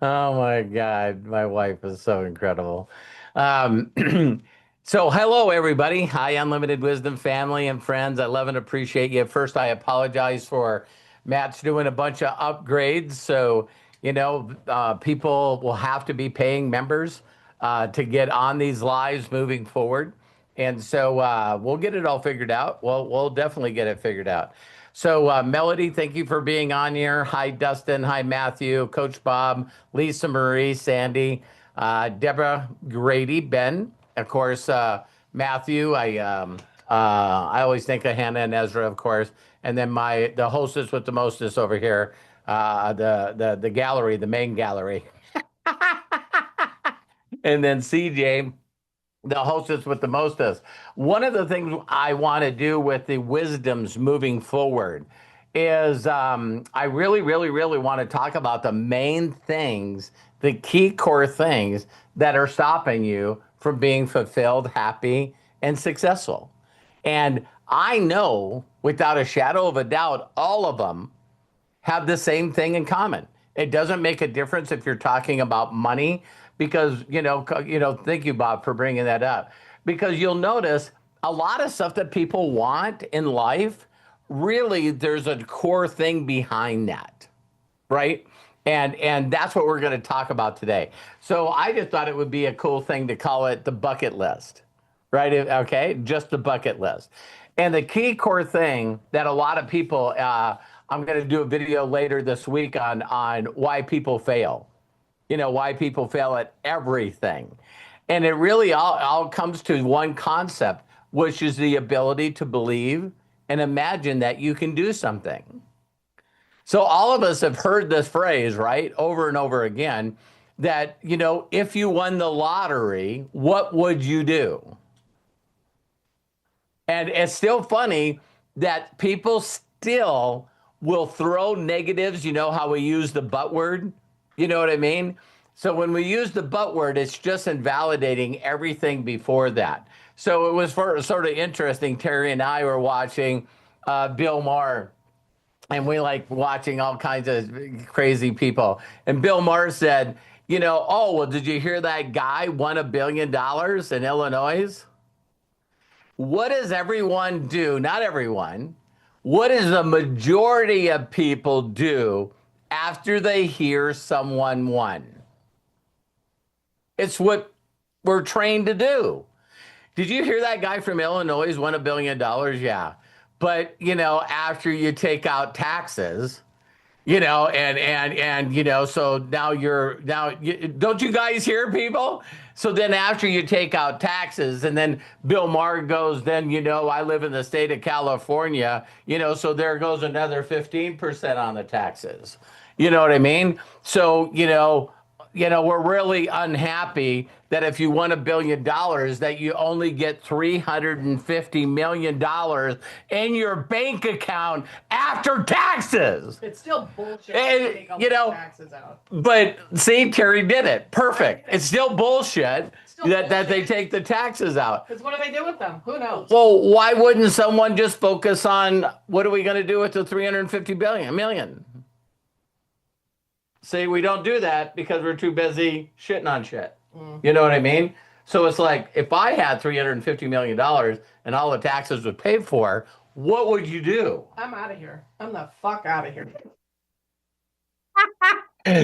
Oh my God, my wife is so incredible. Um, so hello everybody. Hi, Unlimited Wisdom family and friends. I love and appreciate you. First, I apologize for Matt's doing a bunch of upgrades. So, people will have to be paying members to get on these lives moving forward. And so we'll get it all figured out. We'll definitely get it figured out. So, Melody, thank you for being on here. Hi, Dustin. Hi, Matthew, Coach Bob, Lisa Marie, Sandy, Deborah Grady, Ben, of course, Matthew. I always think of Hannah and Ezra, of course, and then the hostess with the mostest over here, the gallery, the main gallery, and then CJ, the hostess with the mostest. One of the things I want to do with the wisdoms moving forward is I really, really, really want to talk about the main things, the key core things that are stopping you from being fulfilled, happy, and successful. And I know without a shadow of a doubt, all of them have the same thing in common. It doesn't make a difference if you're talking about money because, thank you, Bob, for bringing that up. Because you'll notice a lot of stuff that people want in life, really, there's a core thing behind that, right? And that's what we're going to talk about today. So I just thought it would be a cool thing to call it the bucket list, right? Okay, just the bucket list. And the key core thing that a lot of people, I'm going to do a video later this week on why people fail. Why people fail at everything. And it really all comes to one concept, which is the ability to believe and imagine that you can do something. So all of us have heard this phrase, right, over and over again, that, if you won the lottery, what would you do? And it's still funny that people still will throw negatives. You know how we use the but word? You know what I mean? So when we use the but word, it's just invalidating everything before that. So it was sort of interesting. Terry and I were watching Bill Maher, and we like watching all kinds of crazy people. And Bill Maher said, oh, well, did you hear that guy won $1 billion in Illinois? What does everyone do? Not everyone. What does the majority of people do after they hear someone won? It's what we're trained to do. Did you hear that guy from Illinois won $1 billion? Yeah. But, after you take out taxes, so don't you guys hear people? So then after you take out taxes, and then Bill Maher goes, then, I live in the state of California, so there goes another 15% on the taxes. You know what I mean? So, we're really unhappy that if you won $1 billion, that you only get $350 million in your bank account after taxes. It's still bullshit to take all the taxes out. But see, Terry did it. Perfect. It's still bullshit that they take the taxes out. Because what do they do with them? Who knows? Well, why wouldn't someone just focus on what are we going to do with the 350 million? See, we don't do that because we're too busy shitting on shit. You know what I mean? So it's like, if I had $350 million and all the taxes were paid for, what would you do? I'm out of here. I'm the fuck out of here.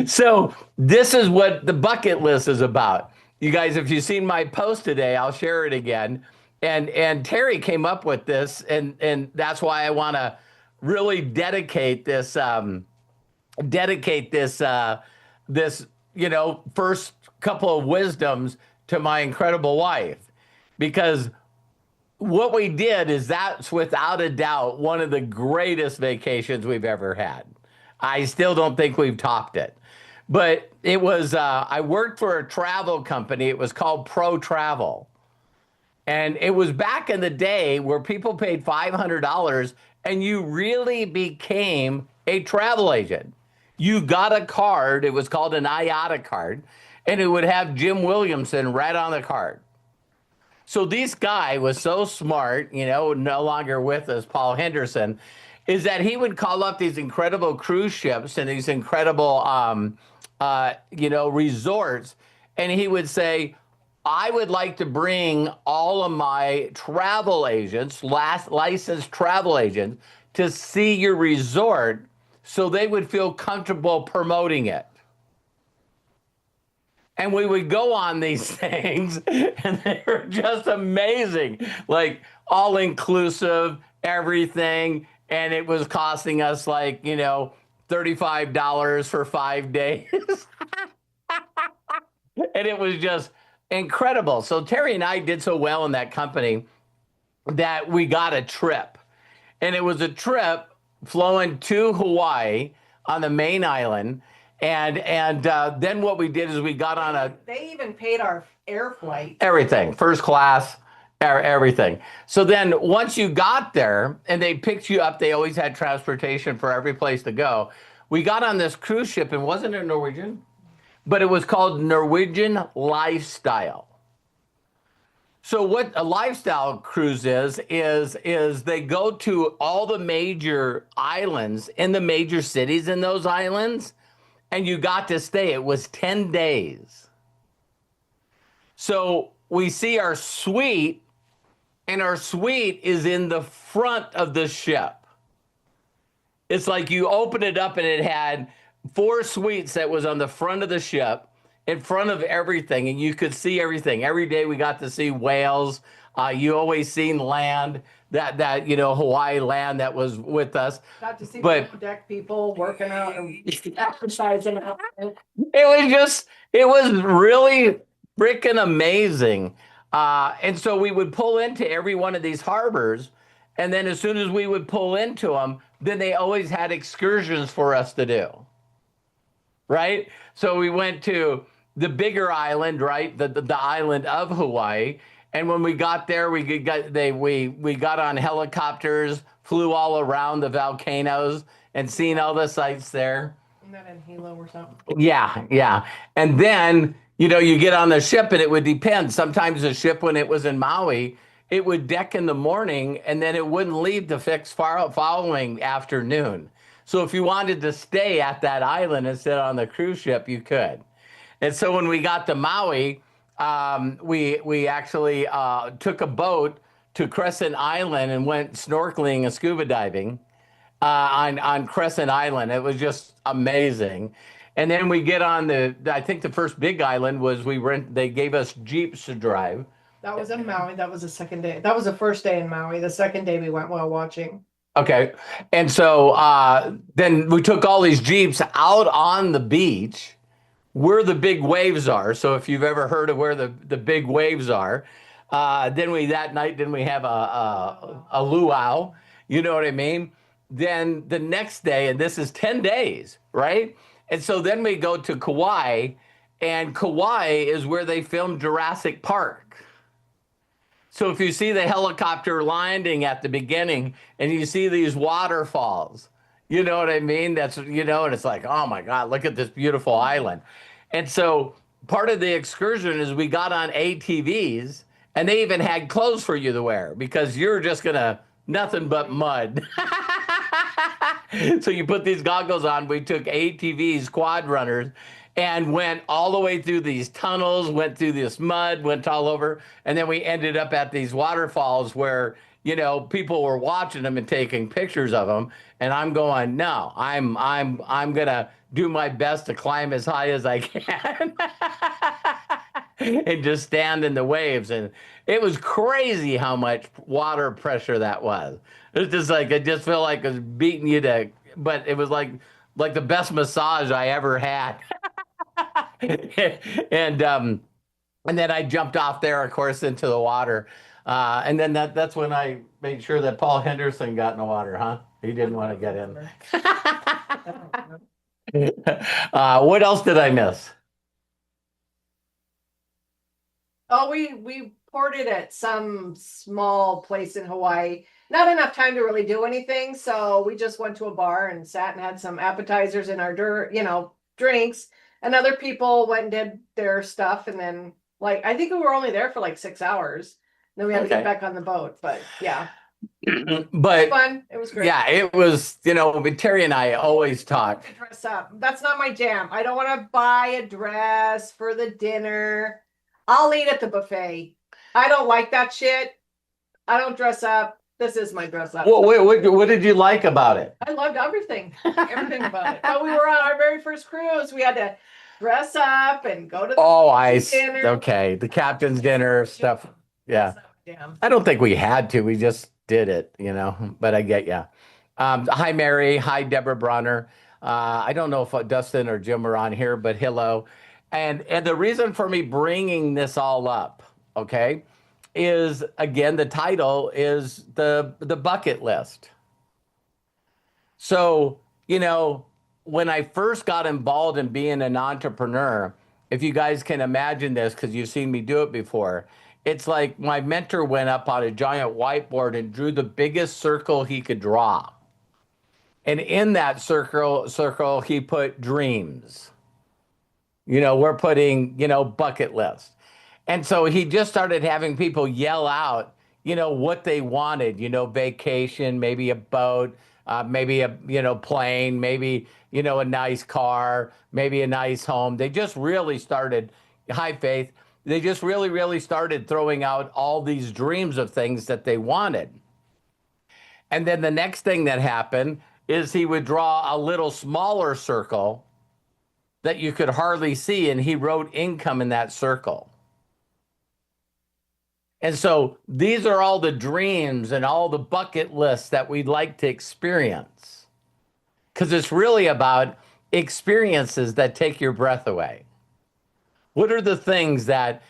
So this is what the bucket list is about. You guys, if you've seen my post today, I'll share it again. And Terry came up with this, and that's why I want to really dedicate this first couple of wisdoms to my incredible wife, because what we did is that's without a doubt one of the greatest vacations we've ever had. I still don't think we've topped it, but it was, I worked for a travel company. It was called Pro Travel. And it was back in the day where people paid $500 and you really became a travel agent. You got a card. It was called an IATA card, and it would have Jim Williamson right on the card. So this guy was so smart, no longer with us, Paul Henderson, is that he would call up these incredible cruise ships and these incredible resorts, and he would say, I would like to bring all of my travel agents, licensed travel agents, to see your resort so they would feel comfortable promoting it. And we would go on these things, and they were just amazing, like all inclusive, everything. And it was costing us like, $35 for 5 days. And it was just incredible. So Terry and I did so well in that company that we got a trip. And it was a trip flowing to Hawaii on the main island. And then what we did is we got on They even paid our air flight. everything, first class, everything. So then once you got there and they picked you up, they always had transportation for every place to go. We got on this cruise ship, and wasn't it Norwegian? But it was called Norwegian Lifestyle. So what a lifestyle cruise is they go to all the major islands in the major cities in those islands, and you got to stay. It was 10 days. So we see our suite, and our suite is in the front of the ship. It's like you open it up and it had 4 suites that was on the front of the ship, in front of everything, and you could see everything. Every day we got to see whales. You always seen land, that Hawaii land that was with us. Got to see But deck people working out and exercising. it was really freaking amazing. And so we would pull into every one of these harbors, and then as soon as we would pull into them, then they always had excursions for us to do. Right? So we went to the bigger island, right? The island of Hawaii. And when we got there, we got on helicopters, flew all around the volcanoes and seen all the sights there. Isn't that in Hilo or something? Yeah. And then, you get on the ship, and it would depend. Sometimes the ship, when it was in Maui, it would deck in the morning, and then it wouldn't leave the following afternoon. So if you wanted to stay at that island and sit on the cruise ship, you could. And so when we got to Maui, we actually took a boat to Crescent Island and went snorkeling and scuba diving on Crescent Island. It was just amazing. And then we get on I think the first big island was they gave us Jeeps to drive. That was in Maui. That was the second day. That was the first day in Maui. The second day we went whale watching. Okay. And so then we took all these Jeeps out on the beach where the big waves are. So if you've ever heard of where the big waves are, then we have a luau, you know what I mean? Then the next day, and this is 10 days, right? And so then we go to Kauai, and Kauai is where they filmed Jurassic Park. So if you see the helicopter landing at the beginning and you see these waterfalls, you know what I mean? And it's like, oh my God, look at this beautiful island. And so part of the excursion is we got on ATVs, and they even had clothes for you to wear because you're just nothing but mud. So you put these goggles on. We took ATVs, quad runners, and went all the way through these tunnels, went through this mud, went all over, and then we ended up at these waterfalls where people were watching them and taking pictures of them. And I'm going, no, I'm gonna do my best to climb as high as I can and just stand in the waves. And it was crazy how much water pressure that was. It's just like it just felt like it was beating you but it was like the best massage I ever had. And then I jumped off there, of course, into the water. And then that's when I made sure that Paul Henderson got in the water, huh? He didn't want to get in. What else did I miss? Oh, we ported at some small place in Hawaii. Not enough time to really do anything, so we just went to a bar and sat and had some appetizers and our drinks. And other people went and did their stuff, and then I think we were only there for 6 hours. Then we had to get back on the boat, but yeah. It's But fun. It was great. yeah, it was, but Terry and I always talk. Dress up. That's not my jam. I don't want to buy a dress for the dinner. I'll eat at the buffet. I don't like that shit. I don't dress up. This is my dress up. What did you like about it? I loved everything. Everything about it. But we were on our very first cruise. We had to dress up and go to the Oh, dinner. okay. The captain's dinner stuff. Yeah. That's not my jam. I don't think we had to. We just did it. But I get you. Hi, Mary. Hi, Deborah Bronner. I don't know if Dustin or Jim are on here, but hello. And the reason for me bringing this all up, okay, is again the title is the bucket list. So, when I first got involved in being an entrepreneur, if you guys can imagine this, because you've seen me do it before, it's like my mentor went up on a giant whiteboard and drew the biggest circle he could draw. And in that circle, he put dreams. We're putting, bucket list. And so he just started having people yell out, what they wanted, vacation, maybe a boat, maybe a, plane, maybe, a nice car, maybe a nice home. They just really started, hi, Faith. They just really, really started throwing out all these dreams of things that they wanted. And then the next thing that happened is he would draw a little smaller circle that you could hardly see, and he wrote income in that circle. And so these are all the dreams and all the bucket lists that we'd like to experience. Because it's really about experiences that take your breath away. What are the things that,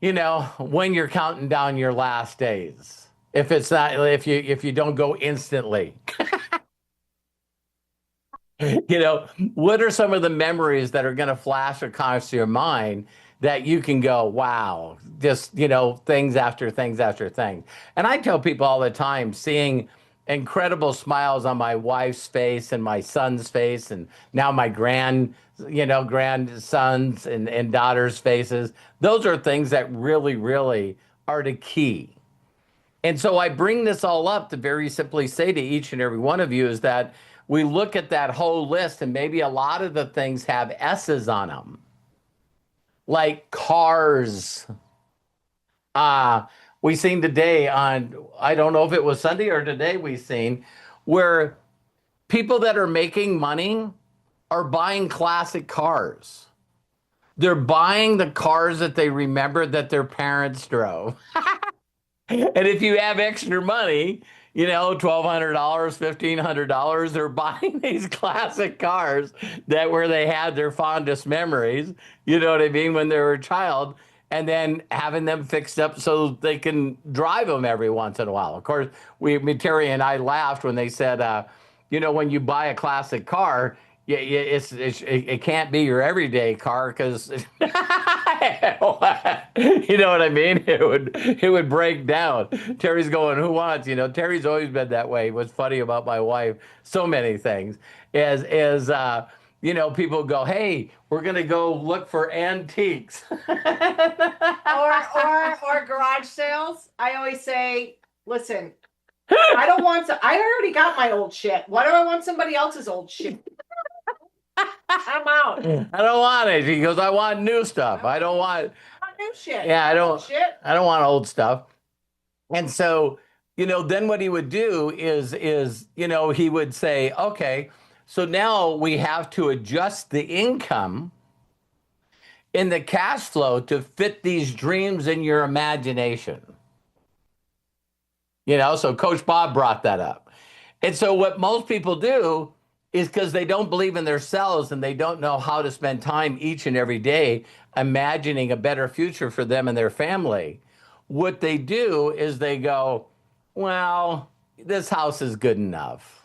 when you're counting down your last days, if you don't go instantly, what are some of the memories that are going to flash across your mind that you can go, wow, just, things after things after things. And I tell people all the time, seeing incredible smiles on my wife's face and my son's face, and now my grandsons and daughters' faces, those are things that really, really are the key. And so I bring this all up to very simply say to each and every one of you is that we look at that whole list and maybe a lot of the things have S's on them, like cars. We seen today on, I don't know if it was Sunday or today we seen, where people that are making money are buying classic cars. They're buying the cars that they remember that their parents drove. And if you have extra money, $1,200, $1,500, they're buying these classic cars that where they had their fondest memories, you know what I mean, when they were a child, and then having them fixed up so they can drive them every once in a while. Of course, Terry and I laughed when they said, when you buy a classic car, yeah, it can't be your everyday car because you know what I mean. It would break down. Terry's going, who wants? Terry's always been that way. What's funny about my wife, so many things, is people go, hey, we're gonna go look for antiques, or garage sales. I always say, listen, I don't want to. I already got my old shit. Why do I want somebody else's old shit? I'm out. I don't want it. He goes, I want new stuff. I don't want New shit. Yeah, Shit. I don't want old stuff. And so, then what he would do is he would say, okay, so now we have to adjust the income in the cash flow to fit these dreams in your imagination. So Coach Bob brought that up. And so what most people do is because they don't believe in themselves and they don't know how to spend time each and every day imagining a better future for them and their family. What they do is they go, well, this house is good enough.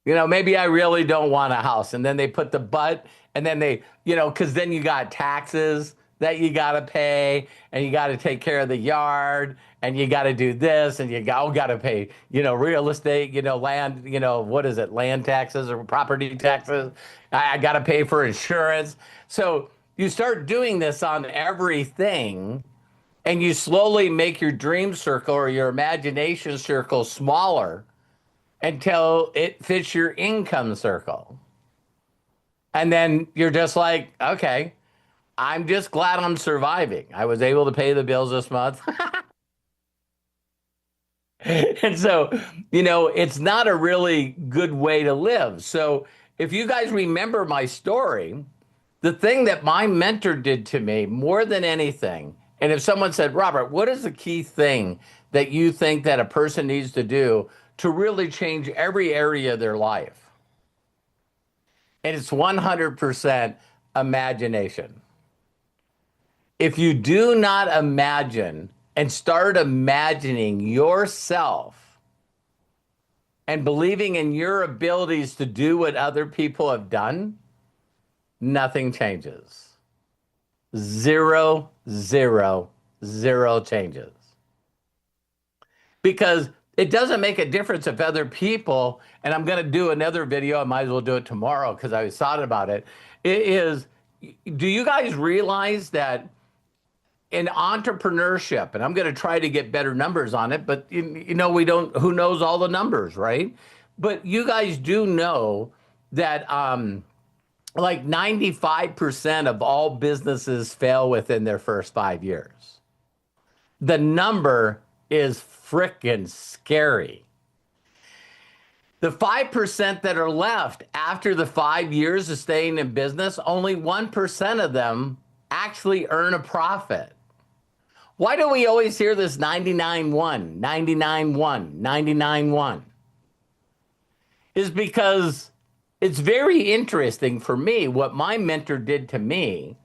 Maybe I really don't want a house. And then they put the but, and then they, because then you got taxes that you got to pay, and you got to take care of the yard, and you got to do this, and you got to pay, real estate, land, what is it, land taxes or property taxes. I got to pay for insurance. So you start doing this on everything, and you slowly make your dream circle or your imagination circle smaller until it fits your income circle. And then you're just like, okay, I'm just glad I'm surviving. I was able to pay the bills this month. And so, it's not a really good way to live. So, if you guys remember my story, the thing that my mentor did to me more than anything, and if someone said, Robert, what is the key thing that you think that a person needs to do to really change every area of their life? And it's 100% imagination. If you do not imagine and start imagining yourself and believing in your abilities to do what other people have done, nothing changes. Zero, zero, zero changes. Because it doesn't make a difference if other people, and I'm going to do another video, I might as well do it tomorrow because I was thought about it. Do you guys realize that in entrepreneurship, and I'm going to try to get better numbers on it, but we don't, who knows all the numbers, right? But you guys do know that like 95% of all businesses fail within their first 5 years. The number is freaking scary. The 5% that are left after the 5 years of staying in business, only 1% of them actually earn a profit. Why do we always hear this 99-1, 99-1, 99-1? Is because it's very interesting for me. What my mentor did to me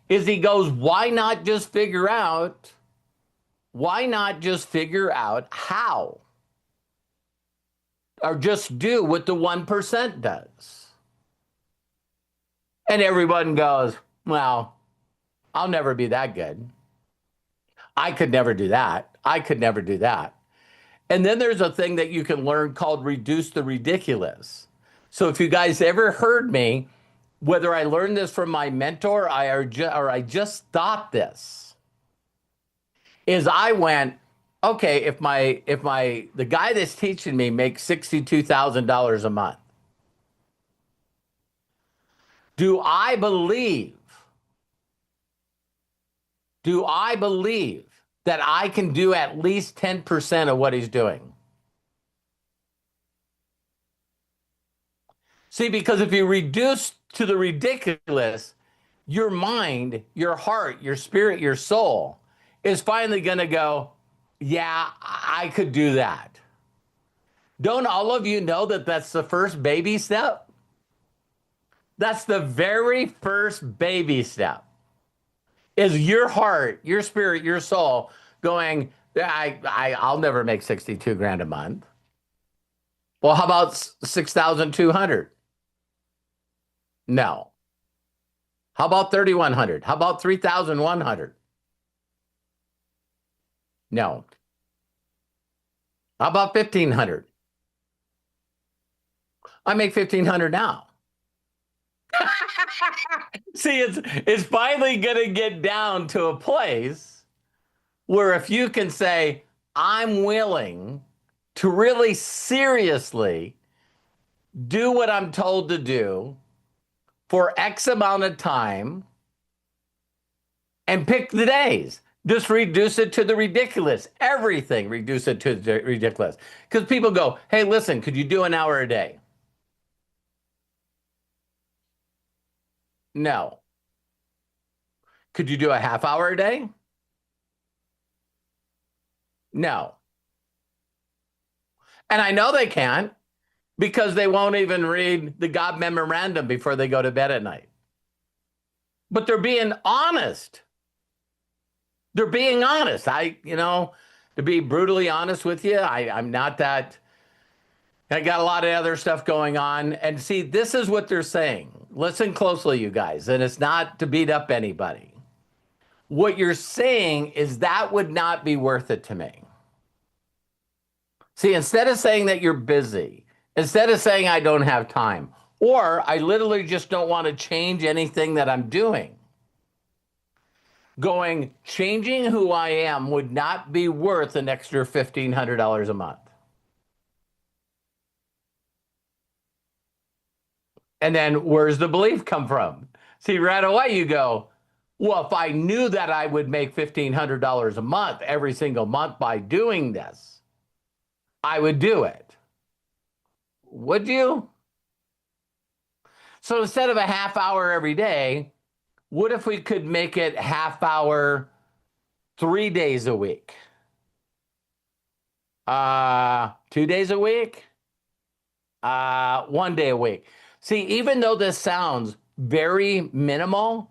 is he goes, why not just figure out how? Or just do what the 1% does. And everyone goes, well, I'll never be that good. I could never do that. I could never do that. And then there's a thing that you can learn called reduce the ridiculous. So if you guys ever heard me, whether I learned this from my mentor or I just thought this, is I went, okay, if the guy that's teaching me makes $62,000 a month, do I believe that I can do at least 10% of what he's doing? See, because if you reduce to the ridiculous, your mind, your heart, your spirit, your soul is finally going to go, yeah, I could do that. Don't all of you know that that's the first baby step? That's the very first baby step. Is your heart, your spirit, your soul going, I'll never make 62 grand a month. Well, how about 6,200? No. How about 3,100? How about 3,100? No. How about 1,500? I make 1,500 now. See, it's finally going to get down to a place where if you can say, I'm willing to really seriously do what I'm told to do for X amount of time and pick the days. Just reduce it to the ridiculous. Everything, reduce it to the ridiculous. Because people go, hey, listen, could you do an hour a day? No. Could you do a half hour a day? No. And I know they can't because they won't even read the God memorandum before they go to bed at night. But they're being honest. They're being honest. To be brutally honest with you, I'm not that. I got a lot of other stuff going on. And see, this is what they're saying. Listen closely, you guys. And it's not to beat up anybody. What you're saying is that would not be worth it to me. See, instead of saying that you're busy, instead of saying I don't have time, or I literally just don't want to change anything that I'm doing, going, changing who I am would not be worth an extra $1,500 a month. And then where's the belief come from? See, right away you go, well, if I knew that I would make $1,500 a month every single month by doing this, I would do it. Would you? So instead of a half hour every day, what if we could make it half hour 3 days a week? 2 days a week? 1 day a week. See, even though this sounds very minimal,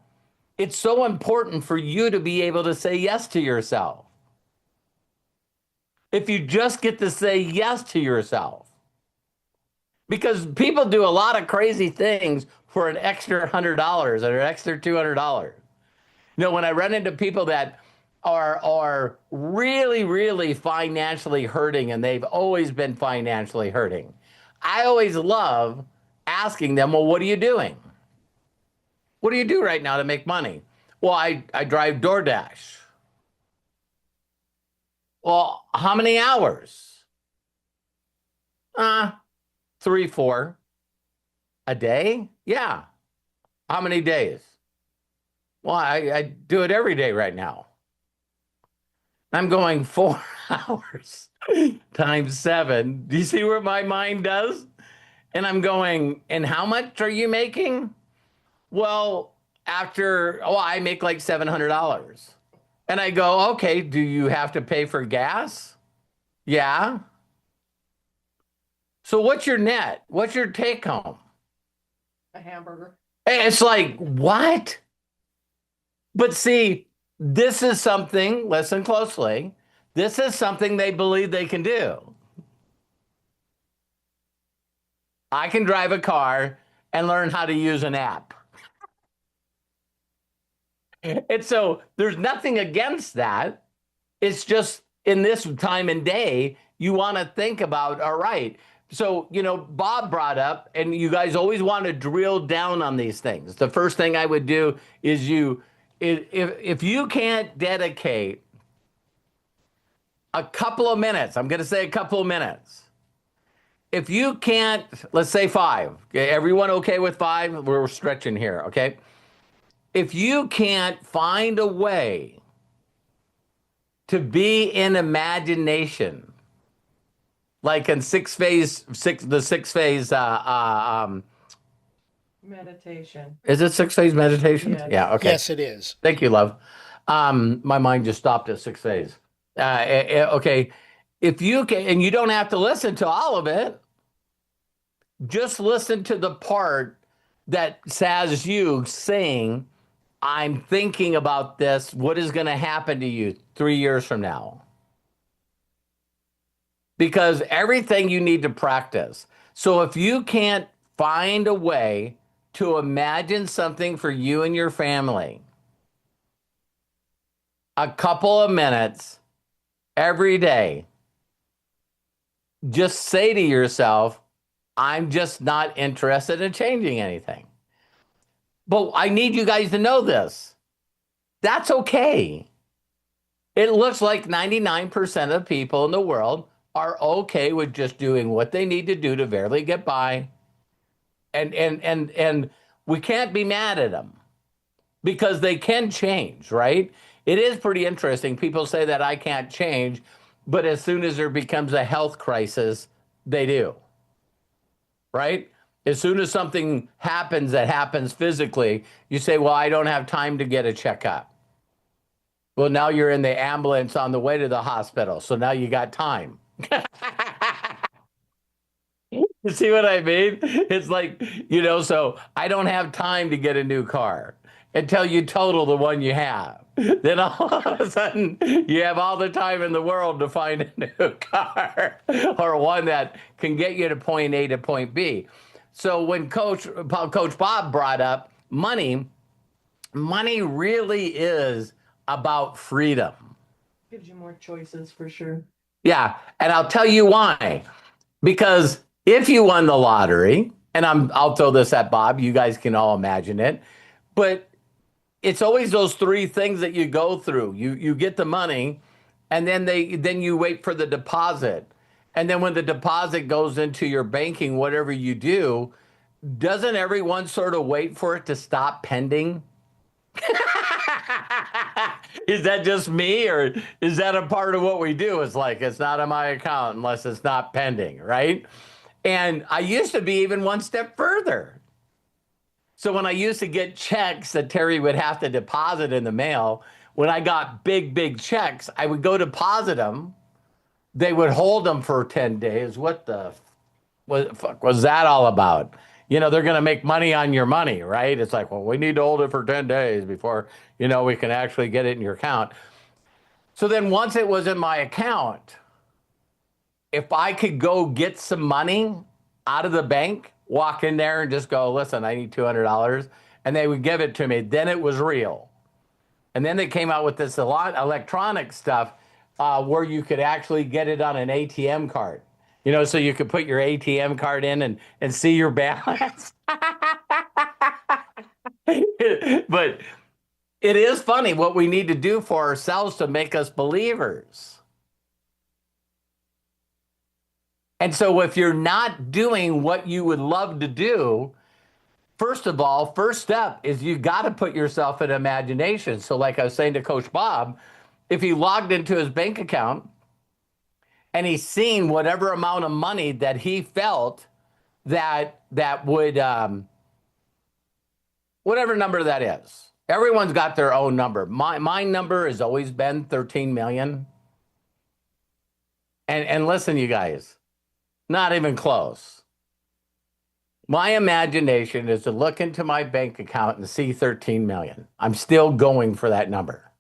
it's so important for you to be able to say yes to yourself. If you just get to say yes to yourself, because people do a lot of crazy things for an extra $100 or an extra $200. You know, when I run into people that are really, really financially hurting, and they've always been financially hurting, I always love asking them, well, what are you doing? What do you do right now to make money? Well, I drive DoorDash. Well, how many hours? 3, 4 a day. Yeah. How many days? Well, I do it every day right now. I'm going 4 hours times 7. Do you see what my mind does? And I'm going, and how much are you making? Well, I make like $700. And I go, okay, do you have to pay for gas? Yeah. So what's your net? What's your take home? A hamburger. And it's like, what? But see, this is something, listen closely, this is something they believe they can do. I can drive a car and learn how to use an app. And so there's nothing against that. It's just in this time and day, you want to think about, all right. So, you know, Bob brought up, and you guys always want to drill down on these things. The first thing I would do is if you can't dedicate a couple of minutes, I'm going to say a couple of minutes. If you can't, let's say 5. Okay, everyone okay with 5? We're stretching here, okay? If you can't find a way to be in imagination, like in the 6 phase meditation. Is it 6 phase meditation? Yes. Yeah, okay. Yes, it is. Thank you, love. My mind just stopped at 6 phase. Okay. If you can, and you don't have to listen to all of it, just listen to the part that says you saying, I'm thinking about this. What is going to happen to you 3 years from now? Because everything you need to practice. So if you can't find a way to imagine something for you and your family, a couple of minutes every day, just say to yourself, I'm just not interested in changing anything. But I need you guys to know this. That's okay. It looks like 99% of people in the world are okay with just doing what they need to do to barely get by. And we can't be mad at them because they can change, right? It is pretty interesting. People say that I can't change, but as soon as there becomes a health crisis, they do, right? As soon as something happens that happens physically, you say, well, I don't have time to get a checkup. Well, now you're in the ambulance on the way to the hospital. So now you got time. You see what I mean? It's like, so I don't have time to get a new car until you total the one you have. Then all of a sudden, you have all the time in the world to find a new car or one that can get you to point A to point B. So when Coach Bob brought up money really is about freedom. Gives you more choices for sure. Yeah, and I'll tell you why. Because if you won the lottery, and I'll throw this at Bob, you guys can all imagine it, but it's always those three things that you go through. You get the money, and then you wait for the deposit. And then when the deposit goes into your banking, whatever you do, doesn't everyone sort of wait for it to stop pending? Is that just me, or is that a part of what we do? It's like, it's not on my account unless it's not pending, right? And I used to be even one step further. So when I used to get checks that Terry would have to deposit in the mail, when I got big checks, I would go deposit them. They would hold them for 10 days. What the fuck was that all about? They're going to make money on your money, right? It's like, well, we need to hold it for 10 days before, we can actually get it in your account. So then once it was in my account, if I could go get some money out of the bank, walk in there and just go, listen, I need $200, and they would give it to me, then it was real. And then they came out with this electronic stuff where you could actually get it on an ATM card. So you could put your ATM card in and see your balance. But it is funny what we need to do for ourselves to make us believers. And so if you're not doing what you would love to do, first of all, first step is you got to put yourself in imagination. So like I was saying to Coach Bob, if he logged into his bank account and he's seen whatever amount of money that he felt that would, whatever number that is. Everyone's got their own number. My number has always been 13 million. And listen, you guys, not even close. My imagination is to look into my bank account and see 13 million. I'm still going for that number.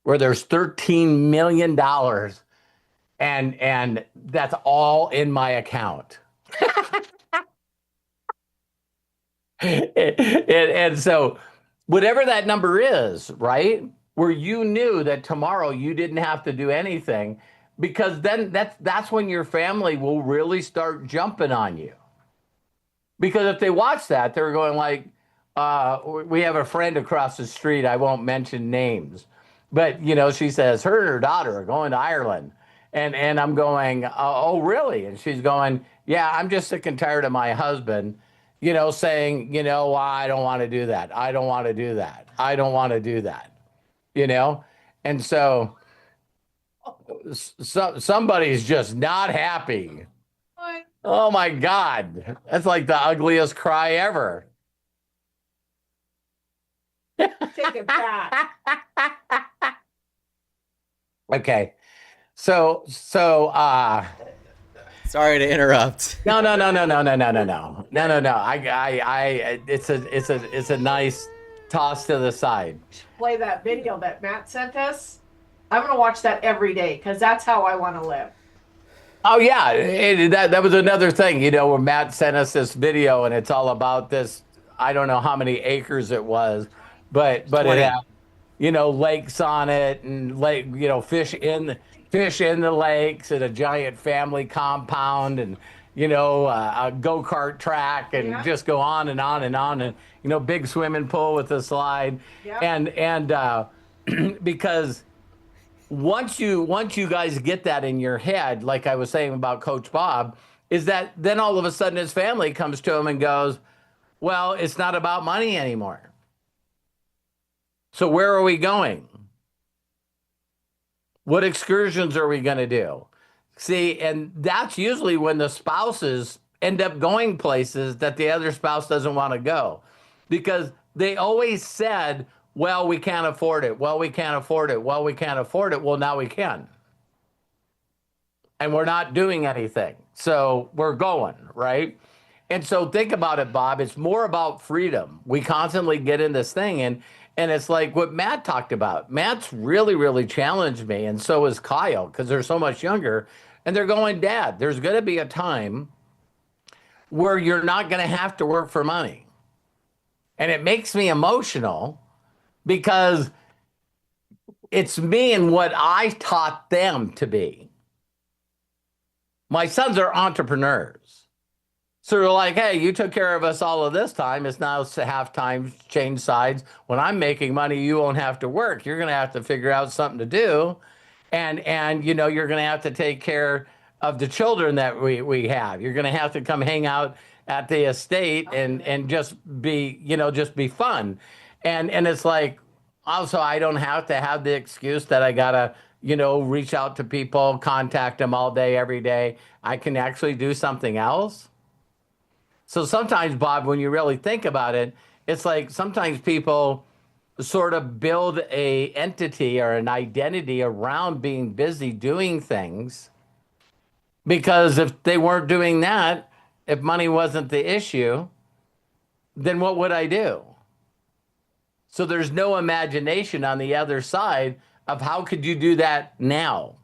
Where there's $13 million and that's all in my account. and so whatever that number is, right? Where you knew that tomorrow you didn't have to do anything, because then that's when your family will really start jumping on you. Because if they watch that, they're going like, we have a friend across the street, I won't mention names, but she says her and her daughter are going to Ireland. And I'm going, oh, really? And she's going, yeah, I'm just sick and tired of my husband, saying, I don't want to do that. I don't want to do that. I don't want to do that, And so somebody's just not happy. Oh my God. That's like the ugliest cry ever. Take it back. Okay. So sorry to interrupt. No. It's a nice toss to the side. Play that video that Matt sent us. I'm gonna watch that every day because that's how I want to live. Oh yeah, that was another thing, where Matt sent us this video, and it's all about this. I don't know how many acres it was, but it had, lakes on it, and fish in the lakes, and a giant family compound, and a go-kart track, and just go on and on and on, and big swimming pool with a slide, and because once you guys get that in your head, like I was saying about Coach Bob, is that then all of a sudden his family comes to him and goes, well, it's not about money anymore. So where are we going? What excursions are we going to do? See, and that's usually when the spouses end up going places that the other spouse doesn't want to go, because they always said, well, we can't afford it. Well, we can't afford it. Well, we can't afford it. Well, now we can. And we're not doing anything. So we're going, right? And so think about it, Bob. It's more about freedom. We constantly get in this thing, and it's like what Matt talked about. Matt's really, really challenged me, and so is Kyle, because they're so much younger. And they're going, Dad, there's going to be a time where you're not going to have to work for money. And it makes me emotional, because it's me and what I taught them to be. My sons are entrepreneurs. So they're like, hey, you took care of us all of this time. It's now half time, change sides. When I'm making money, you won't have to work. You're going to have to figure out something to do. And you're going to have to take care of the children that we have. You're going to have to come hang out at the estate and just be fun. And it's like, also, I don't have to have the excuse that I gotta, reach out to people, contact them all day, every day. I can actually do something else. So sometimes, Bob, when you really think about it, it's like sometimes people sort of build a entity or an identity around being busy doing things, because if they weren't doing that, if money wasn't the issue, then what would I do? So there's no imagination on the other side of how could you do that now?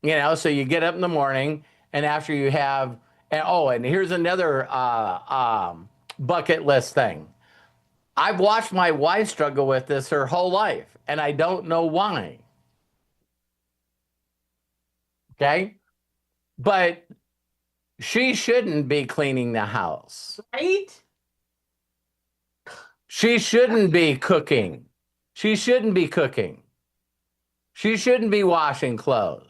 So you get up in the morning, and after you have, and here's another bucket list thing. I've watched my wife struggle with this her whole life, and I don't know why. Okay? But she shouldn't be cleaning the house. Right? She shouldn't be cooking. She shouldn't be cooking. She shouldn't be washing clothes.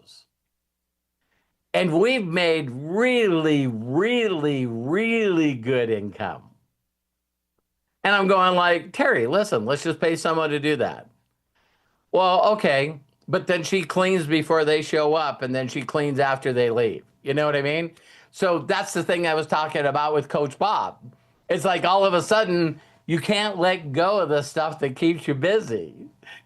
And we've made really, really, really good income. And I'm going like, Terry, listen, let's just pay someone to do that. Well, okay. But then she cleans before they show up, and then she cleans after they leave. You know what I mean? So that's the thing I was talking about with Coach Bob. It's like all of a sudden you can't let go of the stuff that keeps you busy.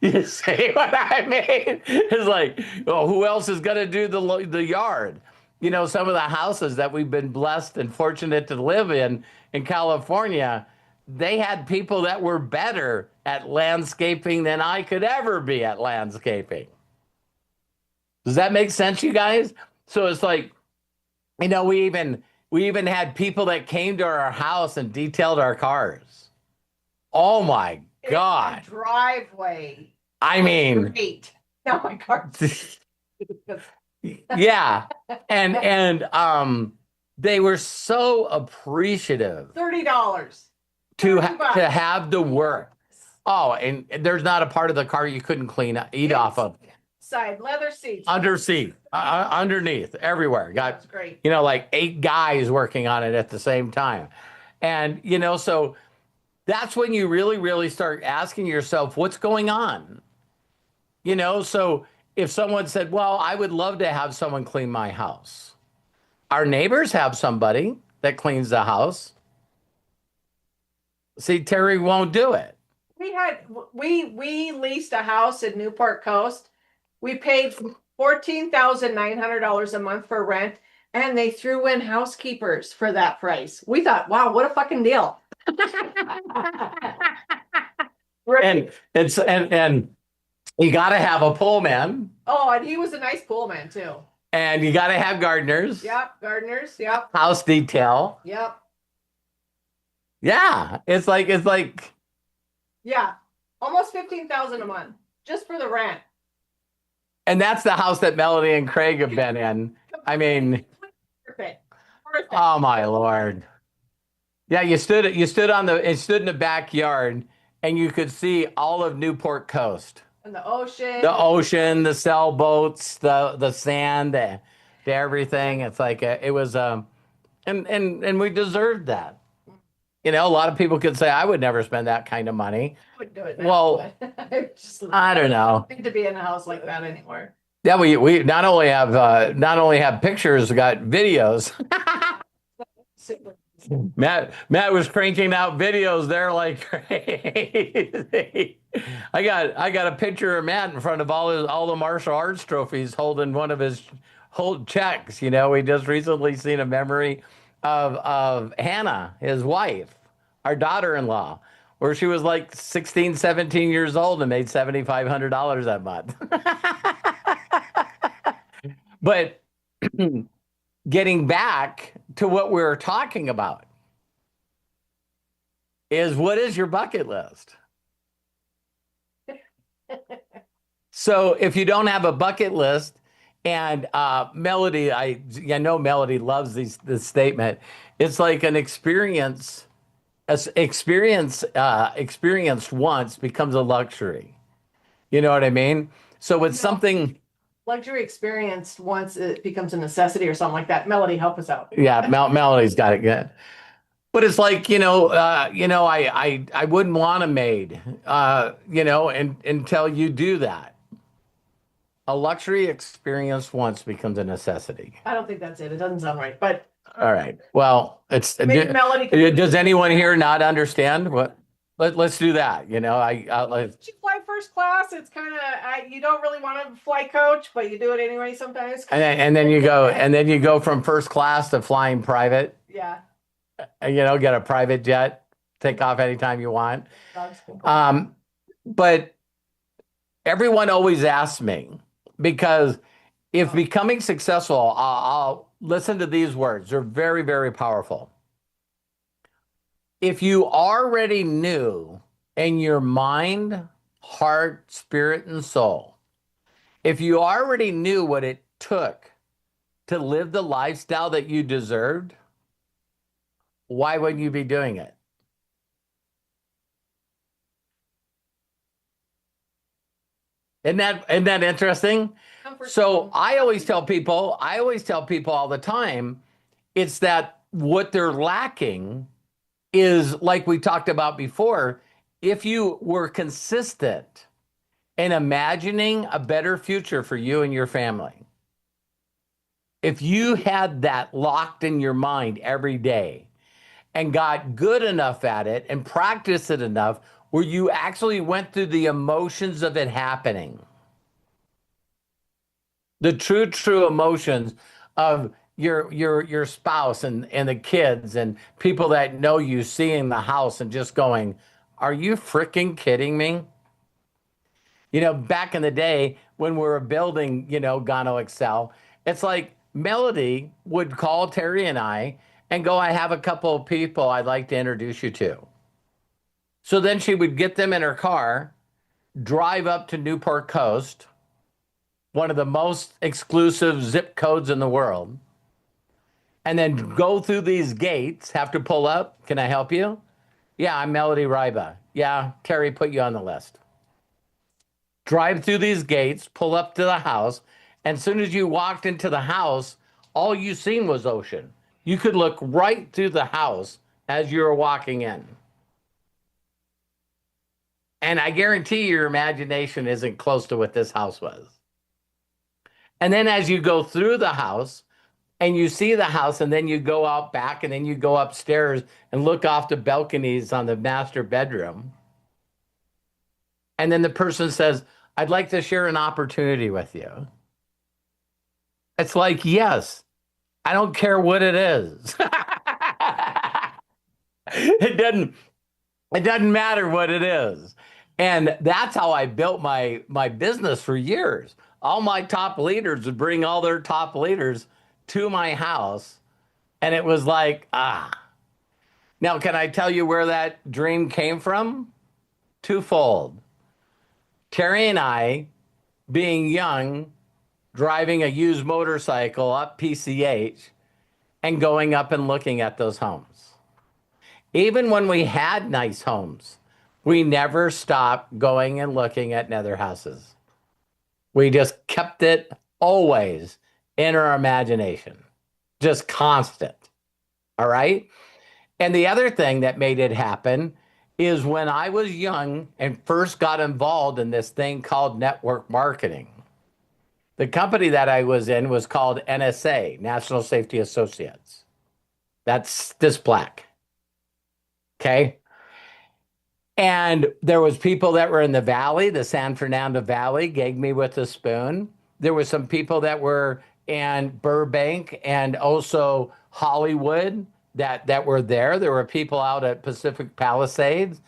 You see what I mean? It's like, oh, who else is going to do the yard? Some of the houses that we've been blessed and fortunate to live in California, they had people that were better at landscaping than I could ever be at landscaping. Does that make sense, you guys? So it's like, we even had people that came to our house and detailed our cars. Oh my God. Driveway. I mean, great. No, my car. Yeah. And they were so appreciative. $30 to have the work. Oh, and there's not a part of the car you couldn't eat off of. Side leather seats. Underneath, everywhere. That's great. Like 8 guys working on it at the same time. And, so that's when you really, really start asking yourself, what's going on? So if someone said, well, I would love to have someone clean my house. Our neighbors have somebody that cleans the house. See, Terry won't do it. We leased a house in Newport Coast. We paid $14,900 a month for rent, and they threw in housekeepers for that price. We thought, wow, what a fucking deal. And you got to have a pole man. Oh, and he was a nice pole man too. And you got to have gardeners. Yep, gardeners. Yep. House detail. Yep. Yeah, it's like yeah, almost $15,000 a month just for the rent. And that's the house that Melody and Craig have been in. I mean, perfect. Oh my Lord. Yeah, you stood in the backyard, and you could see all of Newport Coast. And the ocean. The sailboats, the sand, the everything. It's like it was and we deserved that. A lot of people could say I would never spend that kind of money. I wouldn't do it now, well, I don't know. I don't need to be in a house like that anymore. Yeah, we not only have pictures, we got videos. Matt was cranking out videos there like crazy. I got a picture of Matt in front of all the martial arts trophies, holding one of his checks. We just recently seen a memory of Hannah, his wife, our daughter-in-law, where she was like 16, 17 years old and made $7,500 that month. But getting back to what we were talking about is, what is your bucket list? So if you don't have a bucket list, And Melody, I know Melody loves this statement. It's like an experience, experienced once becomes a luxury. You know what I mean? So it's No, something. luxury experienced once it becomes a necessity or something like that. Melody, help us out. Yeah, Melody's got it good. But it's like, I wouldn't want a maid, until you do that. A luxury experience once becomes a necessity. I don't think that's it. It doesn't sound right, but All right. Well, maybe Melody can. does anyone here not understand what? Let's do that. You fly first class. It's kind of you don't really want to fly coach, but you do it anyway sometimes. and then you go from first class to flying private. Yeah. And, get a private jet, take off anytime you want. Dogs can go. But everyone always asks me because if becoming successful, I'll listen to these words. They're very, very powerful. If you already knew in your mind, heart, spirit, and soul, if you already knew what it took to live the lifestyle that you deserved, why wouldn't you be doing it? Isn't that interesting? So I always tell people all the time, it's that what they're lacking is like we talked about before. If you were consistent in imagining a better future for you and your family, if you had that locked in your mind every day and got good enough at it and practiced it enough where you actually went through the emotions of it happening, the true emotions of your spouse and the kids and people that know you seeing the house and just going, are you freaking kidding me? Back in the day when we were building, Gano Excel, it's like Melody would call Terry and I and go, I have a couple of people I'd like to introduce you to. So then she would get them in her car, drive up to Newport Coast, one of the most exclusive zip codes in the world, and then go through these gates, have to pull up. Can I help you? Yeah, I'm Melody Ryba. Yeah, Terry put you on the list. Drive through these gates, pull up to the house, and as soon as you walked into the house, all you seen was ocean. You could look right through the house as you were walking in. And I guarantee your imagination isn't close to what this house was. And then as you go through the house and you see the house, and then you go out back and then you go upstairs and look off the balconies on the master bedroom. And then the person says, I'd like to share an opportunity with you. It's like, yes, I don't care what it is. It doesn't matter what it is. And that's how I built my business for years. All my top leaders would bring all their top leaders to my house. And it was like, Now, can I tell you where that dream came from? Twofold. Terry and I, being young, driving a used motorcycle up PCH and going up and looking at those homes. Even when we had nice homes, we never stopped going and looking at nether houses. We just kept it always in our imagination, just constant. All right. And the other thing that made it happen is when I was young and first got involved in this thing called network marketing. The company that I was in was called NSA, National Safety Associates. That's this black. Okay. And there was people that were in the valley, the San Fernando Valley, gave me with a spoon. There were some people that were in Burbank and also Hollywood that were there. There were people out at Pacific Palisades.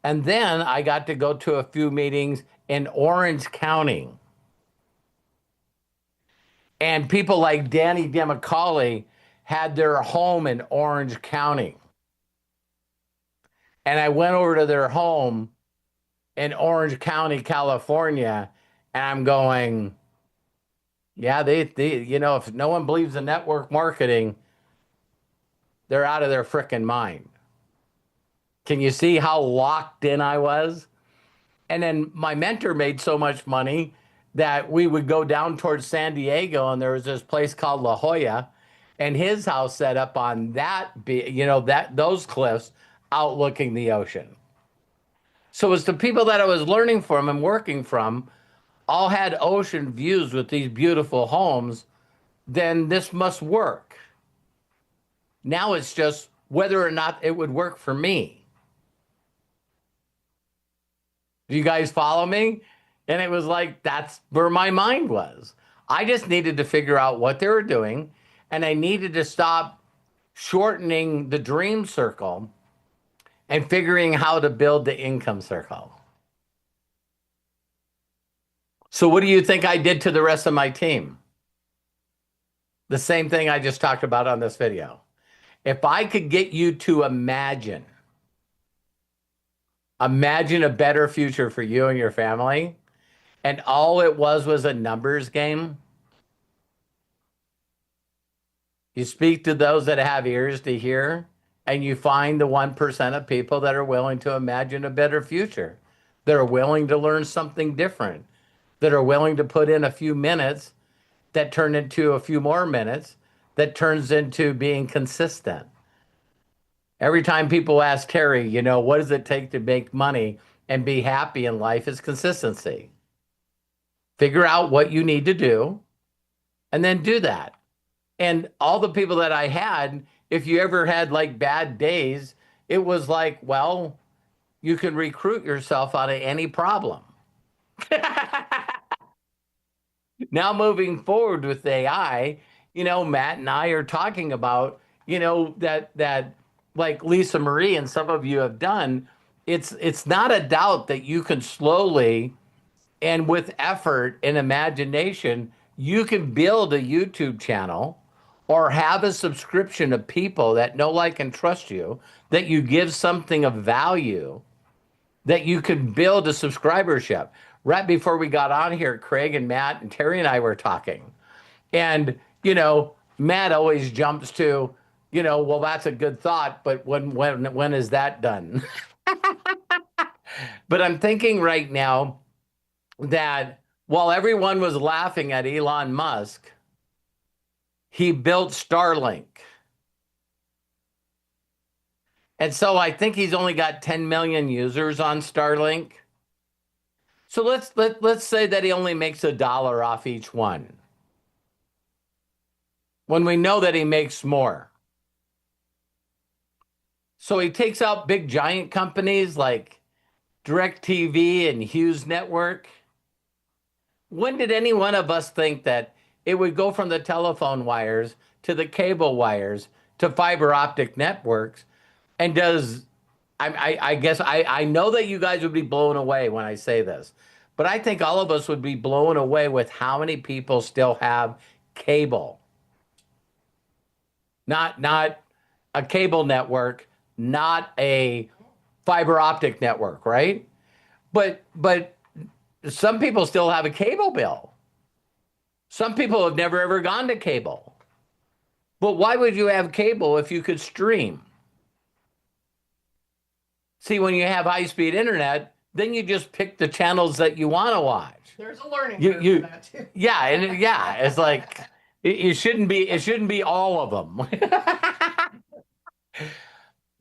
And then I got to go to a few meetings in Orange County. And people like Danny Demicauli had their home in Orange County. And I went over to their home in Orange County, California, and I'm going, Yeah, if no one believes in network marketing, they're out of their frickin' mind. Can you see how locked in I was? And then my mentor made so much money that we would go down towards San Diego, and there was this place called La Jolla, and his house set up on that those cliffs outlooking the ocean. So it's the people that I was learning from and working from all had ocean views with these beautiful homes, then this must work. Now it's just whether or not it would work for me. Do you guys follow me? And it was like, that's where my mind was. I just needed to figure out what they were doing, and I needed to stop shortening the dream circle and figuring how to build the income circle. So, what do you think I did to the rest of my team? The same thing I just talked about on this video. If I could get you to imagine a better future for you and your family, and all it was a numbers game. You speak to those that have ears to hear, and you find the 1% of people that are willing to imagine a better future, that are willing to learn something different, that are willing to put in a few minutes that turn into a few more minutes, that turns into being consistent. Every time people ask Terry, what does it take to make money and be happy in life, is consistency. Figure out what you need to do and then do that. And all the people that I had, if you ever had like bad days, it was like, well, you can recruit yourself out of any problem. Now, moving forward with AI, Matt and I are talking about, that like Lisa Marie and some of you have done. It's not a doubt that you can slowly and with effort and imagination, you can build a YouTube channel or have a subscription of people that know, like, and trust you, that you give something of value, that you can build a subscribership. Right before we got on here, Craig and Matt and Terry and I were talking. And, Matt always jumps to, well, that's a good thought, but when is that done? But I'm thinking right now that while everyone was laughing at Elon Musk, he built Starlink. And so I think he's only got 10 million users on Starlink. So let's say that he only makes $1 off each one, when we know that he makes more. So he takes out big giant companies like DirecTV and Hughes Network. When did any one of us think that it would go from the telephone wires to the cable wires to fiber optic networks? And I guess I know that you guys would be blown away when I say this, but I think all of us would be blown away with how many people still have cable. Not a cable network, not a fiber optic network, right? But some people still have a cable bill. Some people have never ever gone to cable. But why would you have cable if you could stream? See, when you have high-speed internet, then you just pick the channels that you want to watch. There's a learning curve for that too. Yeah, it's like it shouldn't be all of them.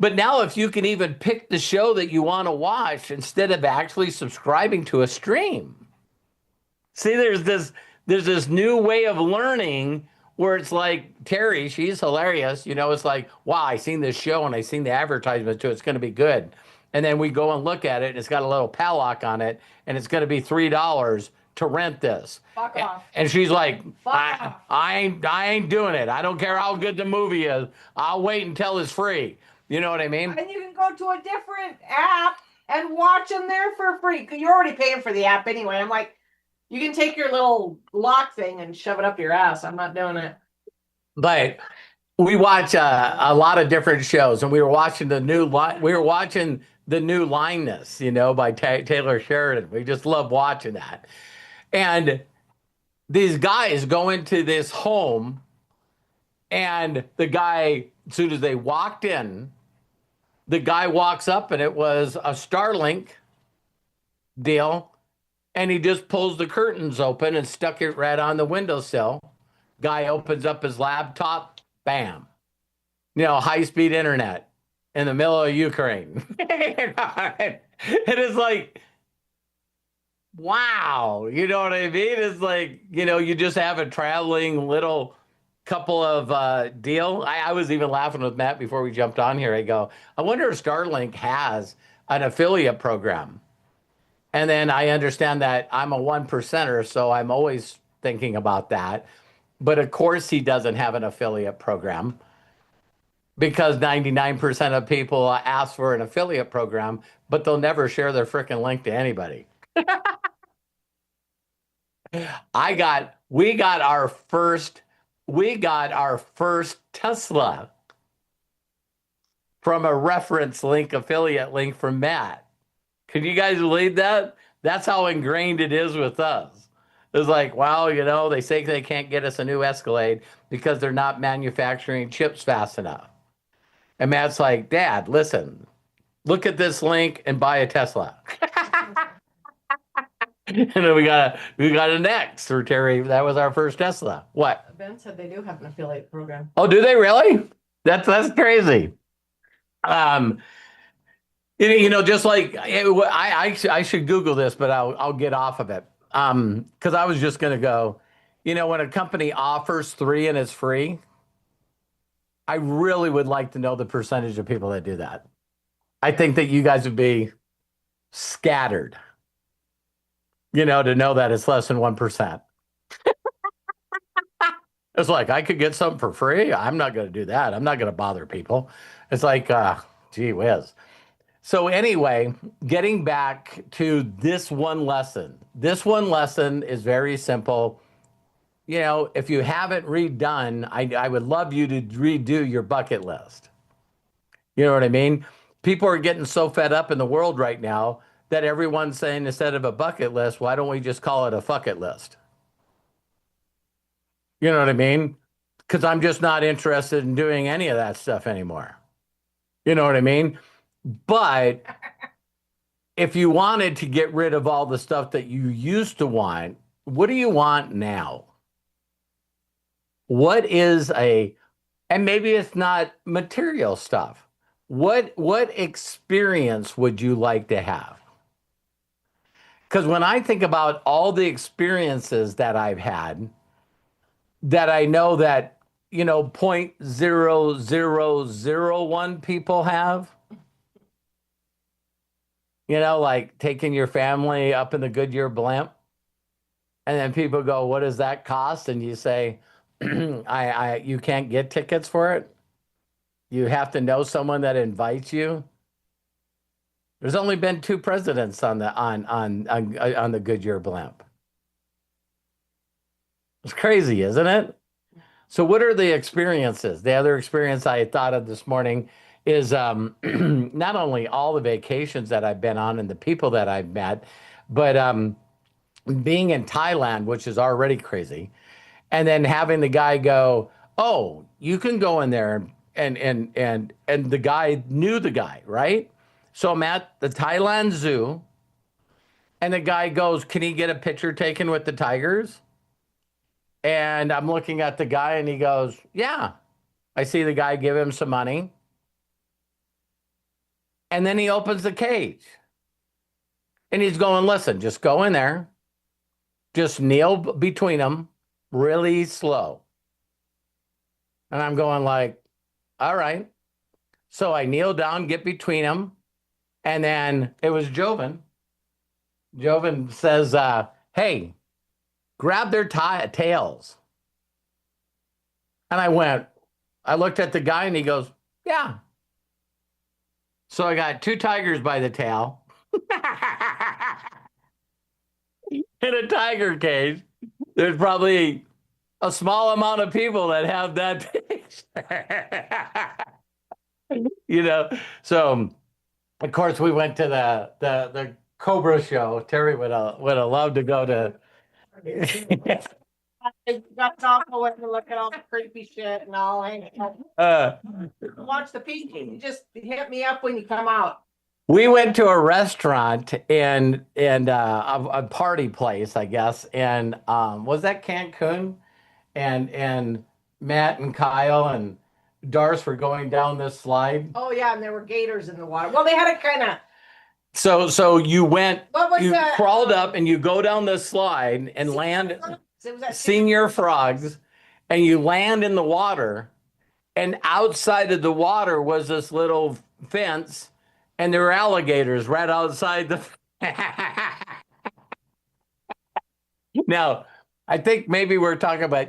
But now if you can even pick the show that you want to watch instead of actually subscribing to a stream. See, there's this new way of learning where it's like, Terry, she's hilarious. It's like, wow, I seen this show and I seen the advertisement too. It's going to be good. And then we go and look at it and it's got a little padlock on it and it's going to be $3 to rent this. Fuck off. And she's like, I ain't doing it. I don't care how good the movie is. I'll wait until it's free. You know what I mean? And you can go to a different app and watch them there for free. Because you're already paying for the app anyway. I'm like, you can take your little lock thing and shove it up your ass. I'm not doing it. But we watch a lot of different shows, and we were watching the new Lineness, by Taylor Sheridan. We just love watching that. And these guys go into this home, and the guy, as soon as they walked in, the guy walks up and it was a Starlink deal. And he just pulls the curtains open and stuck it right on the windowsill. Guy opens up his laptop, bam. High speed internet in the middle of Ukraine. It is like, wow. You know what I mean? It's like, you just have a traveling little couple of deal. I was even laughing with Matt before we jumped on here. I go, I wonder if Starlink has an affiliate program. And then I understand that I'm a one percenter, so I'm always thinking about that. But of course, he doesn't have an affiliate program because 99% of people ask for an affiliate program, but they'll never share their freaking link to anybody. We got our first Tesla from a reference link, affiliate link from Matt. Can you guys believe that? That's how ingrained it is with us. It's like, well, they say they can't get us a new Escalade because they're not manufacturing chips fast enough. And Matt's like, Dad, listen, look at this link and buy a Tesla. And then we got an X through Terry. That was our first Tesla. What? Ben said they do have an affiliate program. Oh, do they really? That's crazy. Just like I should Google this, but I'll get off of it. Because I was just gonna go, when a company offers 3 and it's free, I really would like to know the percentage of people that do that. I think that you guys would be scattered, to know that it's less than 1%. It's like, I could get something for free. I'm not going to do that. I'm not going to bother people. It's like, gee whiz. So anyway, getting back to this one lesson. This one lesson is very simple. If you haven't redone, I would love you to redo your bucket list. You know what I mean? People are getting so fed up in the world right now that everyone's saying, instead of a bucket list, why don't we just call it a fuck it list? You know what I mean? Because I'm just not interested in doing any of that stuff anymore. You know what I mean? But if you wanted to get rid of all the stuff that you used to want, what do you want now? And maybe it's not material stuff. What experience would you like to have? Because when I think about all the experiences that I've had, that I know that, 0.0001 people have, like taking your family up in the Goodyear blimp. And then people go, what does that cost? And you say, you can't get tickets for it. You have to know someone that invites you. There's only been 2 presidents on the Goodyear blimp. It's crazy, isn't it? So what are the experiences? The other experience I thought of this morning is not only all the vacations that I've been on and the people that I've met, but being in Thailand, which is already crazy, and then having the guy go, "Oh, you can go in there," and the guy knew the guy, right? So I'm at the Thailand Zoo, and the guy goes, "Can he get a picture taken with the tigers?" And I'm looking at the guy, and he goes, "Yeah." I see the guy give him some money. And then he opens the cage. And he's going, "Listen, just go in there. Just kneel between them really slow." And I'm going like, all right. So I kneel down, get between them. And then it was Joven. Joven says, hey, grab their tails. And I looked at the guy and he goes, yeah. So I got 2 tigers by the tail in a tiger cage. There's probably a small amount of people that have that So of course we went to the Cobra show. Terry would have loved to go to I got off away to look at all the creepy shit and all. I watch the people. Just hit me up when you come out. We went to a restaurant and a party place, I guess, and was that Cancun? And Matt and Kyle and Darce were going down this slide. Oh yeah, and there were gators in the water. Well, they had it kind of. So you went, What was you that? crawled up and you go down this slide and land It was that senior frogs, and you land in the water, and outside of the water was this little fence, and there were alligators right outside the. Now, I think maybe we're talking about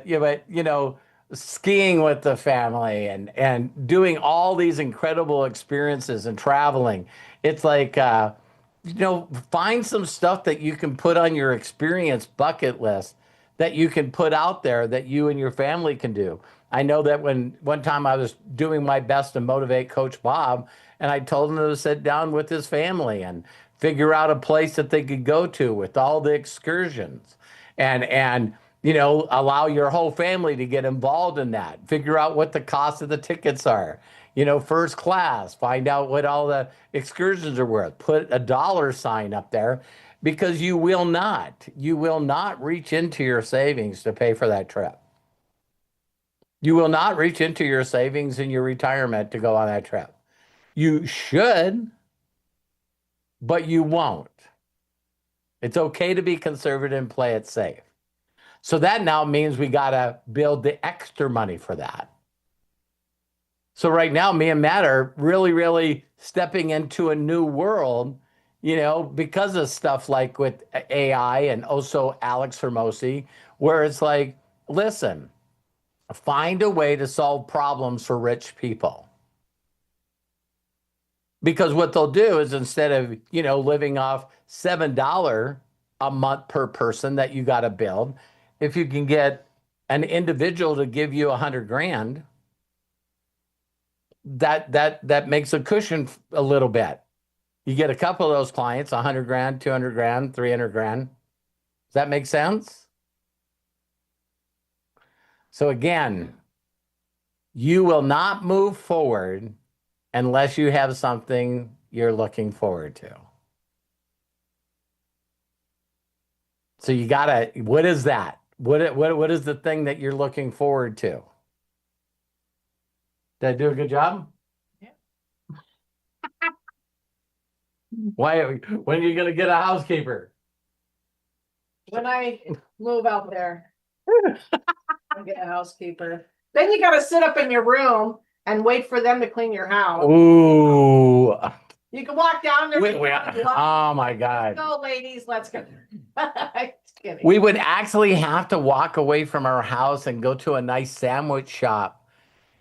skiing with the family and doing all these incredible experiences and traveling. It's like find some stuff that you can put on your experience bucket list that you can put out there that you and your family can do. I know that when one time I was doing my best to motivate Coach Bob, and I told him to sit down with his family and figure out a place that they could go to with all the excursions and allow your whole family to get involved in that. Figure out what the cost of the tickets are. First class, find out what all the excursions are worth. Put a dollar sign up there because you will not reach into your savings to pay for that trip. You will not reach into your savings in your retirement to go on that trip. You should, but you won't. It's okay to be conservative and play it safe. So that now means we got to build the extra money for that. So right now, me and Matt are really, really stepping into a new world, because of stuff like with AI and also Alex Hermosi, where it's like, listen, find a way to solve problems for rich people. Because what they'll do is instead of, living off $7 a month per person that you got to build, if you can get an individual to give you 100 grand, that makes a cushion a little bit. You get a couple of those clients, 100 grand, 200 grand, 300 grand. Does that make sense? So again, you will not move forward unless you have something you're looking forward to. So you gotta, what is that? What is the thing that you're looking forward to? Did I do a good job? Yeah. When are you gonna get a housekeeper? When I move out there, I'll get a housekeeper. Then you got to sit up in your room and wait for them to clean your house. Ooh. You can walk down there. Oh my God. Let's go, ladies. Let's go. Just kidding. We would actually have to walk away from our house and go to a nice sandwich shop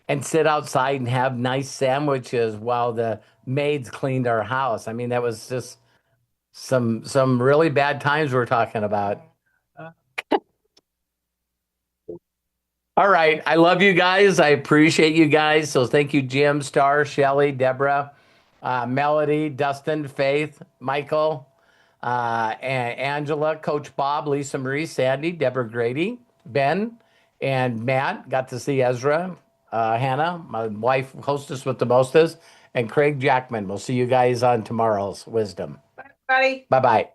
and sit outside and have nice sandwiches while the maids cleaned our house. I mean, that was just some really bad times we're talking about. All right. I love you guys. I appreciate you guys. So thank you, Jim, Star, Shelly, Deborah, Melody, Dustin, Faith, Michael, and Angela, Coach Bob, Lisa Marie, Sandy, Deborah Grady, Ben, and Matt. Got to see Ezra, Hannah, my wife, hostess with the mostest, and Craig Jackman. We'll see you guys on tomorrow's Wisdom. Bye, buddy. Bye-bye.